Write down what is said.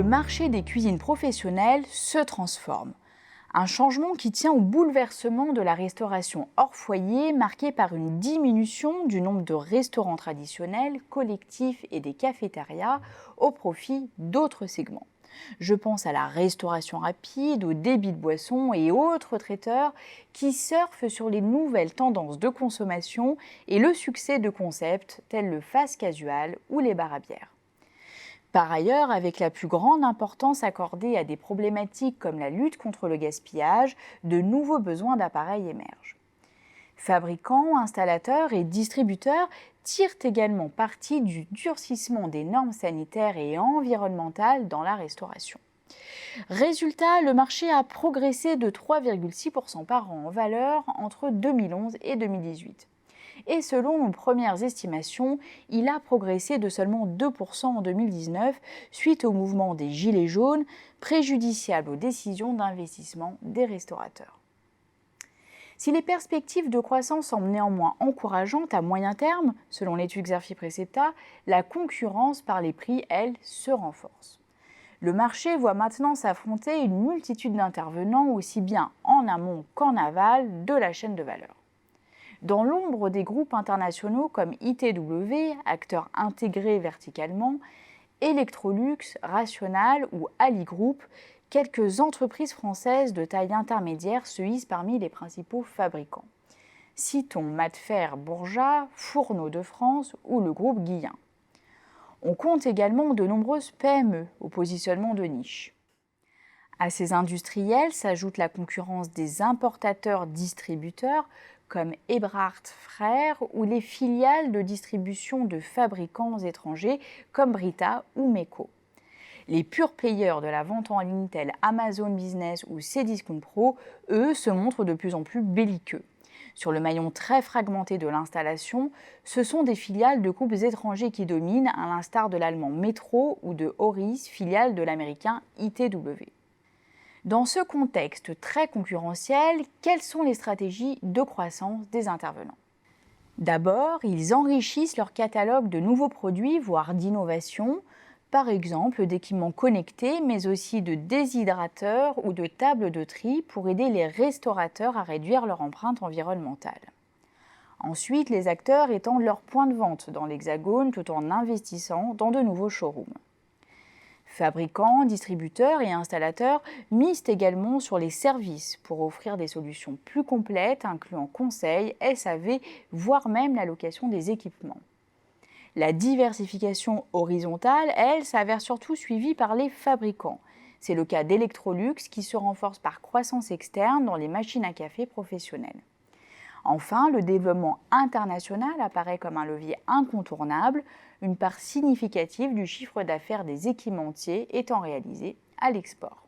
marché des cuisines professionnelles se transforme. Un changement qui tient au bouleversement de la restauration hors foyer, marqué par une diminution du nombre de restaurants traditionnels, collectifs et des cafétérias au profit d'autres segments. Je pense à la restauration rapide, aux débits de boissons et autres traiteurs qui surfent sur les nouvelles tendances de consommation et le succès de concepts tels le fast casual ou les bars à bière. Par ailleurs, avec la plus grande importance accordée à des problématiques comme la lutte contre le gaspillage, de nouveaux besoins d'appareils émergent. Fabricants, installateurs et distributeurs tirent également parti du durcissement des normes sanitaires et environnementales dans la restauration. Résultat, le marché a progressé de 3,6% par an en valeur entre 2011 et 2018. Et selon nos premières estimations, il a progressé de seulement 2% en 2019 suite au mouvement des Gilets jaunes, préjudiciable aux décisions d'investissement des restaurateurs. Si les perspectives de croissance semblent néanmoins encourageantes à moyen terme, selon l'étude Xerfi-Precepta, la concurrence par les prix, elle, se renforce. Le marché voit maintenant s'affronter une multitude d'intervenants aussi bien en amont qu'en aval de la chaîne de valeur. Dans l'ombre des groupes internationaux comme ITW, acteurs intégrés verticalement, Electrolux, Rational ou Ali Group, quelques entreprises françaises de taille intermédiaire se hissent parmi les principaux fabricants. Citons Matfer Bourgeat, Fourneau de France ou le groupe Guillain. On compte également de nombreuses PME au positionnement de niche. À ces industriels s'ajoute la concurrence des importateurs-distributeurs comme Ebrard Frères ou les filiales de distribution de fabricants étrangers comme Brita ou Meko. Les pure players de la vente en ligne tels Amazon Business ou Cdiscount Pro, eux, se montrent de plus en plus belliqueux. Sur le maillon très fragmenté de l'installation, ce sont des filiales de groupes étrangers qui dominent, à l'instar de l'allemand Metro ou de Horis, filiale de l'américain ITW. Dans ce contexte très concurrentiel, quelles sont les stratégies de croissance des intervenants ? D'abord, ils enrichissent leur catalogue de nouveaux produits, voire d'innovation, par exemple d'équipements connectés, mais aussi de déshydrateurs ou de tables de tri pour aider les restaurateurs à réduire leur empreinte environnementale. Ensuite, les acteurs étendent leurs points de vente dans l'Hexagone tout en investissant dans de nouveaux showrooms. Fabricants, distributeurs et installateurs misent également sur les services pour offrir des solutions plus complètes, incluant conseils, SAV, voire même la location des équipements. La diversification horizontale, elle, s'avère surtout suivie par les fabricants. C'est le cas d'Electrolux qui se renforce par croissance externe dans les machines à café professionnelles. Enfin, le développement international apparaît comme un levier incontournable, une part significative du chiffre d'affaires des équipementiers étant réalisée à l'export.